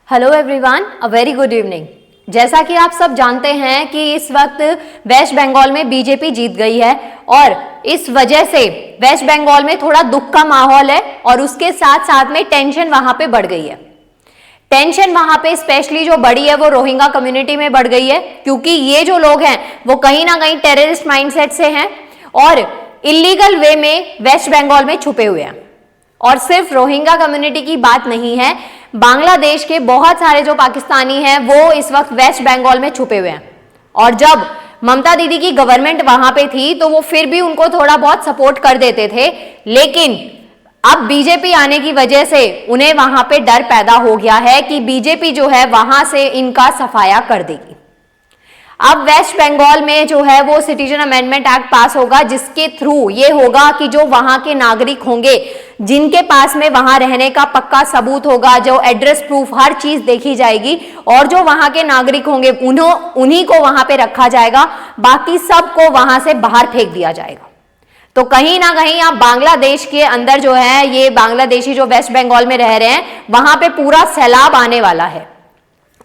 Hello everyone, a very good evening. जैसा कि आप सब जानते हैं कि इस वक्त वेस्ट बंगाल में बीजेपी जीत गई है और इस वजह से वेस्ट बंगाल में थोड़ा दुख का माहौल है और उसके साथ साथ में टेंशन वहां पे बढ़ गई है। टेंशन वहां पे स्पेशली जो बढ़ी है वो रोहिंग्या कम्युनिटी में बढ़ गई है, क्योंकि ये जो लोग हैं वो कहीं ना कहीं टेररिस्ट माइंडसेट से हैं और इलीगल वे में वेस्ट बंगाल में छुपे हुए हैं। और सिर्फ रोहिंग्या कम्युनिटी की बात नहीं है, बांग्लादेश के बहुत सारे जो पाकिस्तानी हैं वो इस वक्त वेस्ट बंगाल में छुपे हुए हैं। और जब ममता दीदी की गवर्नमेंट वहां पे थी तो वो फिर भी उनको थोड़ा बहुत सपोर्ट कर देते थे, लेकिन अब बीजेपी आने की वजह से उन्हें वहां पे डर पैदा हो गया है कि बीजेपी जो है वहां से इनका सफाया कर देगी। अब वेस्ट बंगाल में जो है वो सिटीजन अमेंडमेंट एक्ट पास होगा, जिसके थ्रू ये होगा कि जो वहां के नागरिक होंगे जिनके पास में वहां रहने का पक्का सबूत होगा, जो एड्रेस प्रूफ हर चीज देखी जाएगी और जो वहां के नागरिक होंगे उन्हीं को वहां पे रखा जाएगा, बाकी सबको वहां से बाहर फेंक दिया जाएगा। तो कहीं ना कहीं आप बांग्लादेश के अंदर जो है ये बांग्लादेशी जो वेस्ट बंगाल में रह रहे हैं वहां पे पूरा सैलाब आने वाला है।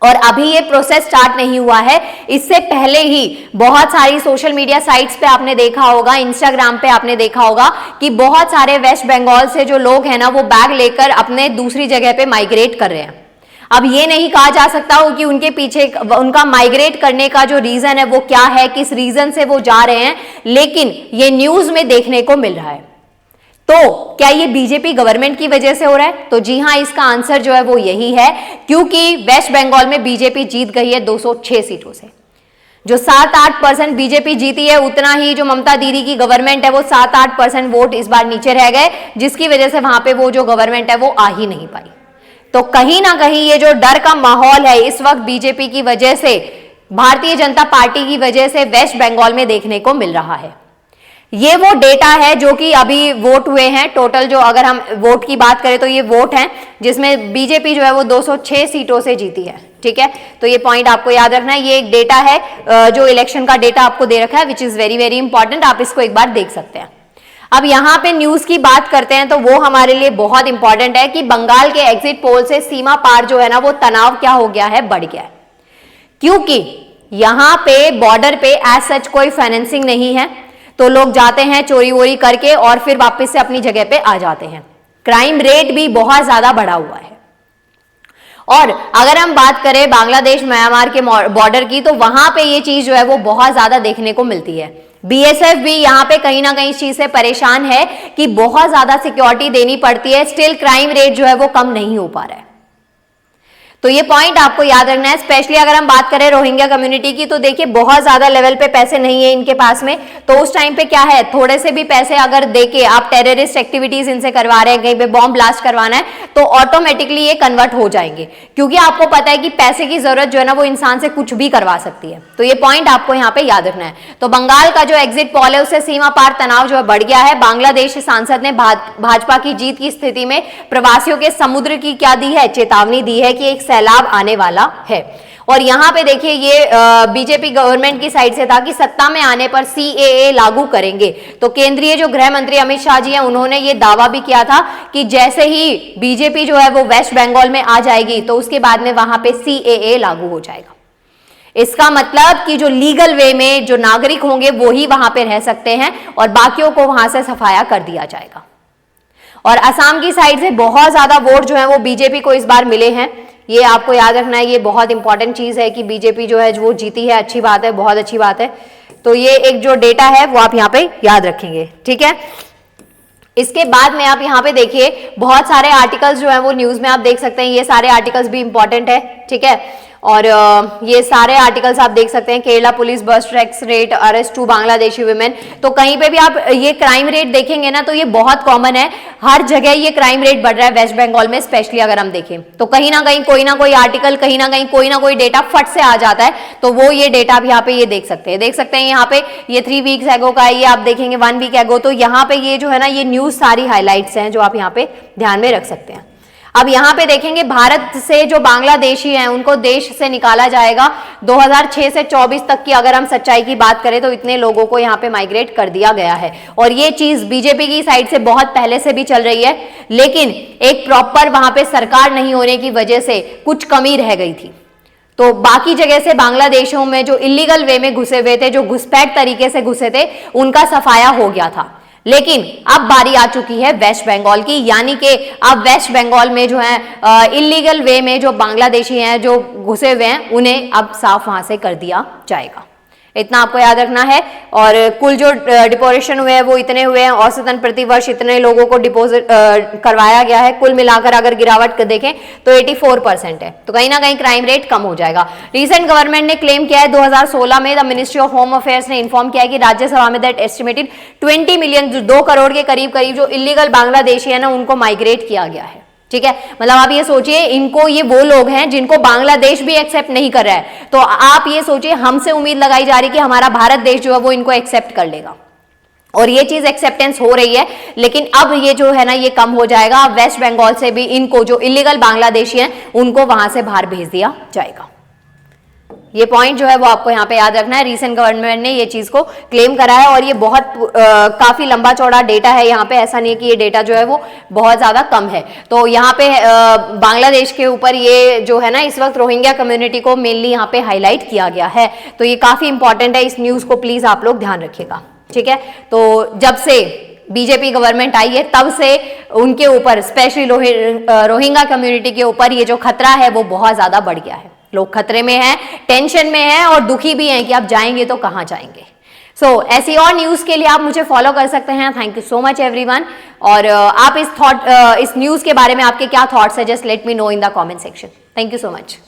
और अभी ये प्रोसेस स्टार्ट नहीं हुआ है, इससे पहले ही बहुत सारी सोशल मीडिया साइट्स पे आपने देखा होगा, इंस्टाग्राम पे आपने देखा होगा कि बहुत सारे वेस्ट बंगाल से जो लोग हैं ना वो बैग लेकर अपने दूसरी जगह पे माइग्रेट कर रहे हैं। अब ये नहीं कहा जा सकता हो कि उनके पीछे उनका माइग्रेट करने का जो रीजन है वो क्या है, किस रीजन से वो जा रहे हैं, लेकिन ये न्यूज में देखने को मिल रहा है। तो क्या ये बीजेपी गवर्नमेंट की वजह से हो रहा है? तो जी हां, इसका आंसर जो है वो यही है, क्योंकि वेस्ट बंगाल में बीजेपी जीत गई है 206 सीटों से। जो 7-8% बीजेपी जीती है, उतना ही जो ममता दीदी की गवर्नमेंट है वो 7-8% वोट इस बार नीचे रह गए, जिसकी वजह से वहां पे वो जो गवर्नमेंट है वो आ ही नहीं पाई। तो कहीं ना कहीं ये जो डर का माहौल है इस वक्त बीजेपी की वजह से, भारतीय जनता पार्टी की वजह से वेस्ट बंगाल में देखने को मिल रहा है। ये वो डेटा है जो कि अभी वोट हुए हैं। टोटल जो अगर हम वोट की बात करें तो ये वोट हैं जिसमें बीजेपी जो है वो 206 सीटों से जीती है। ठीक है, तो ये पॉइंट आपको याद रखना है। ये एक डेटा है जो इलेक्शन का डेटा आपको दे रखा है, which is very very important. आप इसको एक बार देख सकते हैं। अब यहां पे न्यूज की बात करते हैं तो वो हमारे लिए बहुत इंपॉर्टेंट है कि बंगाल के एग्जिट पोल से सीमा पार जो है ना वो तनाव क्या हो गया है, बढ़ गया है। क्योंकि यहां पे बॉर्डर पे एज सच कोई फाइनेंसिंग नहीं है, तो लोग जाते हैं चोरी वोरी करके और फिर वापस से अपनी जगह पे आ जाते हैं। क्राइम रेट भी बहुत ज्यादा बढ़ा हुआ है। और अगर हम बात करें बांग्लादेश म्यांमार के बॉर्डर की, तो वहां पे ये चीज जो है वो बहुत ज्यादा देखने को मिलती है। बीएसएफ भी यहाँ पे कहीं ना कहीं इस चीज से परेशान है कि बहुत ज्यादा सिक्योरिटी देनी पड़ती है, स्टिल क्राइम रेट जो है वो कम नहीं हो पा रहा है। तो ये पॉइंट आपको याद रखना है। स्पेशली अगर हम बात करें रोहिंग्या कम्युनिटी की, तो देखिए बहुत ज्यादा लेवल पे पैसे नहीं है इनके पास में, तो उस टाइम पे क्या है, थोड़े से भी पैसे अगर देके आप टेररिस्ट एक्टिविटीज इनसे करवा रहे हैं, कहीं पे बॉम्ब ब्लास्ट करवाना है, तो ऑटोमेटिकली ये कन्वर्ट हो जाएंगे, क्योंकि आपको पता है कि पैसे की जरूरत जो है ना वो इंसान से कुछ भी करवा सकती है। तो ये पॉइंट आपको यहाँ पे याद रखना है। तो बंगाल का जो एग्जिट पोल है उससे सीमा पार तनाव जो है बढ़ गया है। बांग्लादेश सांसद ने भाजपा की जीत की स्थिति में प्रवासियों के समुद्र की क्या दी है, चेतावनी दी है कि एक सैलाब आने वाला है। और यहां पे देखिए ये बीजेपी गवर्नमेंट की साइड से था कि सत्ता में आने पर सीएए लागू करेंगे। तो केंद्रीय जो गृह मंत्री अमित शाह जी हैं उन्होंने ये दावा भी किया था कि जैसे ही बीजेपी जो है वो वेस्ट बंगाल में आ जाएगी तो उसके बाद में वहां पे सीएए लागू हो जाएगा। इसका मतलब कि जो लीगल वे में जो नागरिक होंगे वो ही वहां पे रह सकते हैं और बाकियों को वहां से सफाया कर दिया जाएगा। और असम की साइड से बहुत ज्यादा वोट जो है वो बीजेपी को इस बार मिले हैं। ये आपको याद रखना है, ये बहुत इंपॉर्टेंट चीज है कि बीजेपी जो है वो जीती है। अच्छी बात है, बहुत अच्छी बात है। तो ये एक जो डेटा है वो आप यहाँ पे याद रखेंगे। ठीक है, इसके बाद में आप यहाँ पे देखिए बहुत सारे आर्टिकल्स जो है वो न्यूज में आप देख सकते हैं। ये सारे आर्टिकल्स भी इंपॉर्टेंट है। ठीक है, और ये सारे आर्टिकल्स आप देख सकते हैं। केरला पुलिस बस tax rate arrest 2 Bangladeshi women. तो कहीं पे भी आप ये क्राइम रेट देखेंगे ना तो ये बहुत कॉमन है, हर जगह ये क्राइम रेट बढ़ रहा है वेस्ट बंगाल में। स्पेशली अगर हम देखें तो कहीं ना कहीं कोई ना कोई आर्टिकल, कहीं ना कहीं कोई ना कोई डेटा फट से आ जाता है। तो वो ये डेटा आप यहाँ पे ये देख सकते हैं यहाँ पे ये 3 वीक्स एगो का है, ये आप देखेंगे 1 वीक एगो। तो यहाँ पे ये जो है ना ये न्यूज सारी हाईलाइट्स हैं जो आप यहाँ पे ध्यान में रख सकते हैं। अब यहाँ पे देखेंगे भारत से जो बांग्लादेशी हैं उनको देश से निकाला जाएगा। 2006 से 24 तक की अगर हम सच्चाई की बात करें तो इतने लोगों को यहाँ पे माइग्रेट कर दिया गया है, और ये चीज बीजेपी की साइड से बहुत पहले से भी चल रही है, लेकिन एक प्रॉपर वहां पे सरकार नहीं होने की वजह से कुछ कमी रह गई थी। तो बाकी जगह से बांग्लादेशों में जो इलीगल वे में घुसे हुए थे, जो घुसपैठ तरीके से घुसे थे, उनका सफाया हो गया था। लेकिन अब बारी आ चुकी है वेस्ट बंगाल की, यानी कि अब वेस्ट बंगाल में जो है इलीगल वे में जो बांग्लादेशी हैं जो घुसे हुए हैं उन्हें अब साफ वहां से कर दिया जाएगा। इतना आपको याद रखना है। और कुल जो डिपोजिशन हुए हैं वो इतने हुए हैं, औसतन प्रतिवर्ष इतने लोगों को डिपोजिट करवाया गया है। कुल मिलाकर अगर गिरावट देखें तो 84% है, तो कहीं ना कहीं क्राइम रेट कम हो जाएगा। रिसेंट गवर्नमेंट ने क्लेम किया है 2016 में the ministry of home affairs ने इन्फॉर्म किया है कि राज्यसभा में दैट एस्टिमेटेड 20 मिलियन, 2 करोड़ के करीब करीब जो इलीगल बांग्लादेशी है ना उनको माइग्रेट किया गया है। ठीक है, मतलब आप ये सोचिए, इनको, ये वो लोग हैं जिनको बांग्लादेश भी एक्सेप्ट नहीं कर रहा है, तो आप ये सोचिए हमसे उम्मीद लगाई जा रही कि हमारा भारत देश जो है वो इनको एक्सेप्ट कर लेगा, और ये चीज एक्सेप्टेंस हो रही है। लेकिन अब ये जो है ना ये कम हो जाएगा। अब वेस्ट बंगाल से भी इनको जो इलीगल बांग्लादेशी हैं उनको वहां से बाहर भेज दिया जाएगा। ये पॉइंट जो है वो आपको यहाँ पे याद रखना है। रिसेंट गवर्नमेंट ने ये चीज को क्लेम करा है, और ये बहुत काफी लंबा चौड़ा डेटा है यहाँ पे, ऐसा नहीं है कि ये डेटा जो है वो बहुत ज्यादा कम है। तो यहाँ पे बांग्लादेश के ऊपर ये जो है ना इस वक्त रोहिंग्या कम्युनिटी को मेनली यहाँ पे हाईलाइट किया गया है, तो ये काफी इंपॉर्टेंट है। इस न्यूज को प्लीज आप लोग ध्यान रखिएगा। ठीक है, तो जब से बीजेपी गवर्नमेंट आई है तब से उनके ऊपर, स्पेशली रोहिंग्या कम्युनिटी के ऊपर ये जो खतरा है वो बहुत ज्यादा बढ़ गया है। लोग खतरे में हैं, टेंशन में हैं और दुखी भी हैं कि आप जाएंगे तो कहां जाएंगे। सो ऐसी और न्यूज के लिए आप मुझे फॉलो कर सकते हैं। Thank you so much everyone. और आप इस न्यूज के बारे में आपके क्या थॉट्स है, just let me know in the comment section. Thank you so much.